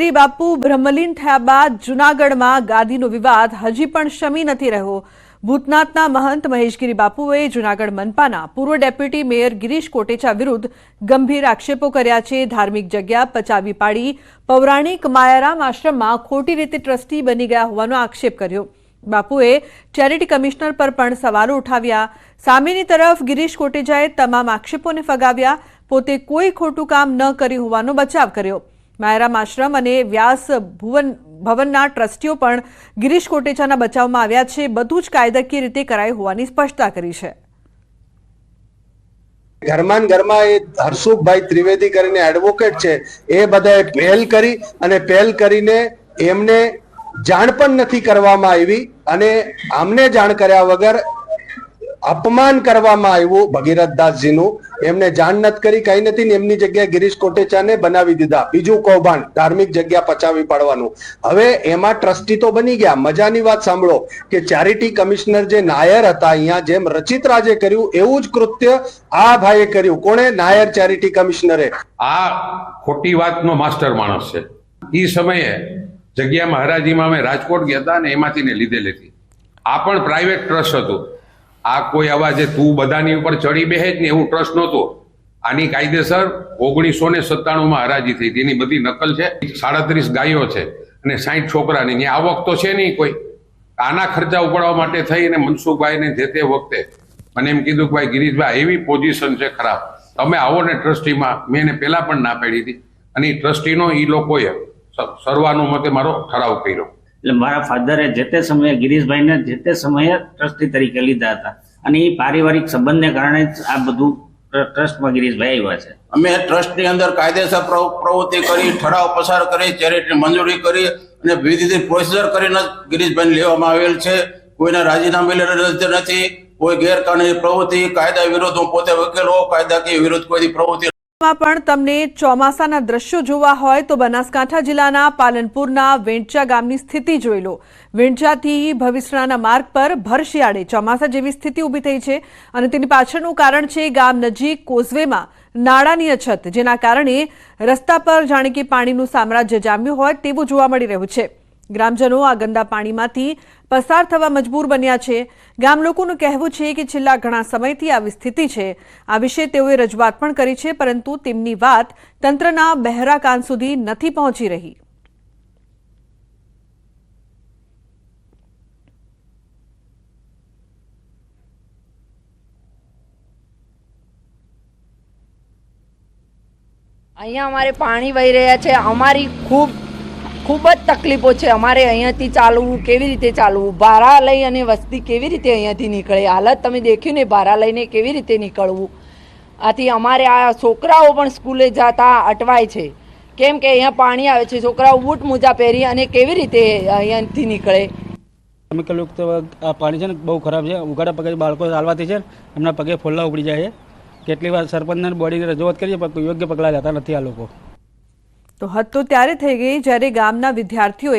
મહેશગીરી બાપુ બ્રહ્મલીન થયા બાદ જૂનાગઢમાં ગાદીનો વિવાદ હજી પણ શમી નથી રહ્યો। ભૂતનાથના મહંત મહેશગીરી બાપુએ જૂનાગઢ મનપાના પૂર્વ ડેપ્યુટી મેયર ગિરીશ કોટેચા વિરુદ્ધ ગંભીર આક્ષેપો કર્યા છે। ધાર્મિક જગ્યા પચાવી પાડી પૌરાણિક માયારામ આશ્રમમાં ખોટી રીતે ટ્રસ્ટી બની ગયા હોવાનો આક્ષેપ કર્યો। બાપુએ ચેરિટી કમિશનર પર પણ સવાલો ઉઠાવ્યા। સામેની તરફ ગિરીશ કોટેચાએ તમામ આક્ષેપોને ફગાવ્યા। પોતે કોઈ ખોટું કામ ન કર્યું હોવાનો બચાવ કર્યો। માયારામ આશ્રમ અને વ્યાસ ભવનના ટ્રસ્ટીઓ પણ ગિરીશ કોટેચાના બચાવમાં આવ્યા છે। બધું જ કાયદાકીય રીતે કરાયું હોવાની સ્પષ્ટતા કરી છે। ઘરમાં એ હરસુખભાઈ ત્રિવેદી કરીને એડવોકેટ છે, એ બધાએ પહેલ કરી અને પહેલ કરીને એમને જાણ પણ નથી કરવામાં આવી અને અમને જાણ કર્યા વગર અપમાન કરવામાં આવ્યું ભગીરથદાસજીનું। એમને જાણ નથી કરી, કઈ નથી, એમની જગ્યાએ ગિરીશ કોટેચાને બનાવી દીધા। બીજું કૌભાંડ ધાર્મિક જગ્યા પચાવી પાડવાનું। હવે એમાં ટ્રસ્ટી તો બની ગયા। મજાની વાત સાંભળો કે ચેરિટી કમિશનર જે નાયર હતા, અહીંયા જેમ રચિત રાજે કર્યું એવું જ કૃત્ય આ ભાઈએ કર્યું। કોણે? નાયર ચેરિટી કમિશનરે। આ ખોટી વાતનો માસ્ટર માણસ છે। એ સમયે જગ્યામાં હરાજીમાં અમે રાજકોટ ગયા હતા ને એમાંથી લીધેલી હતી। આ પણ પ્રાઇવેટ ટ્રસ્ટ હતું। આ કોઈ આવા જે તું બધાની ઉપર ચડી બેસે જ ને એવું ટ્રસ્ટ નહોતું। આની કાયદેસર 1997માં હરાજી થઈ હતી, એની બધી નકલ છે। 37 ગાયો છે અને 60 છોકરાની ત્યાં આવક તો છે નહીં કોઈ। આના ખર્ચા ઉપાડવા માટે થઈ અને મનસુખભાઈને જે તે વખતે મને એમ કીધું કે ભાઈ ગિરીશભાઈ એવી પોઝિશન છે ખરાબ, તમે આવો ને ટ્રસ્ટીમાં। મેં એને પહેલા પણ ના પાડી હતી અને એ ટ્રસ્ટીનો એ લોકોએ સર્વાનુમતે મારો ઠરાવ કર્યો। એટલે મારા ફાધરે જે તે સમયે ગિરીશભાઈને જે તે સમયે ટ્રસ્ટી તરીકે લીધા હતા અને એ પારિવારિક સંબંધને કારણે જ આ બધું ટ્રસ્ટમાં ગિરીશભાઈ આવ્યા છે। અમે ટ્રસ્ટની અંદર કાયદેસર પ્રવૃત્તિ કરી, ઠરાવ પસાર કરી, ચેરિટીની મંજૂરી કરી અને વિધિથી પ્રોસિજર કરીને ગિરીશભાઈને લેવામાં આવેલ છે। કોઈના રાજીનામે નથી, કોઈ ગેરકાનૂની પ્રવૃત્તિ, કાયદા વિરુદ્ધ હું પોતે વકીલ હોઉં, કાયદાકીય વિરુદ્ધ કોઈ પ્રવૃત્તિ પણ તમને ચોમાસાના દ્રશ્યો જોવા હોય તો બનાસકાંઠા જિલ્લાના પાલનપુરના વેંચા ગામની સ્થિતિ જોઈ લો। વેંચાથી ભવિષ્યના માર્ગ પર ભર શિયાળે ચોમાસા જેવી સ્થિતિ ઊભી થઈ છે અને તેની પાછળનું કારણ છે ગામ નજીક કોઝવેમાં નાળાની અછત, જેના કારણે રસ્તા પર જાણે કે પાણીનું સામ્રાજ્ય જામ્યું હોય તેવું જોવા મળી રહ્યું છે। ગ્રામજનો આ ગંદા પાણીમાંથી પસાર થવા મજબૂર બન્યા છે। ગામ લોકોનું કહેવું છે કે છેલ્લા ઘણા સમયથી આવી સ્થિતિ છે। આ વિશે તેઓએ રજૂઆત પણ કરી છે, પરંતુ તેમની વાત તંત્રના બહેરા કાન સુધી નથી પહોંચી રહી। અહીંયા અમારે પાણી વહી રહ્યા છે। અમારી ખૂબ જ તકલીફો છે। અમારે અહીંયાથી ચાલવું કેવી રીતે ચાલવું, ભાડા લઈ અને વસ્તી કેવી રીતે અહીંયાથી નીકળે, હાલત તમે દેખ્યું ને, ભાડા લઈને કેવી રીતે નીકળવું। આથી અમારે આ છોકરાઓ પણ સ્કૂલે જતા અટવાય છે, કેમ કે અહીંયા પાણી આવે છે। છોકરાઓ બૂટ મોજા પહેરી અને કેવી રીતે અહીંયાથી નીકળે। કેમિકલ યુક્ત આ પાણી છે ને બહુ ખરાબ છે। ઉઘાડા પગે બાળકો ચાલવાથી છે એમના પગે ફોલ્લા ઉપડી જાય છે। કેટલી વાર સરપંચને બોડીની રજૂઆત કરીએ પણ યોગ્ય પગલાં લેતા નથી આ લોકો। તો હદ તો ત્યારે થઈ ગઈ જ્યારે ગામના વિદ્યાર્થીઓએ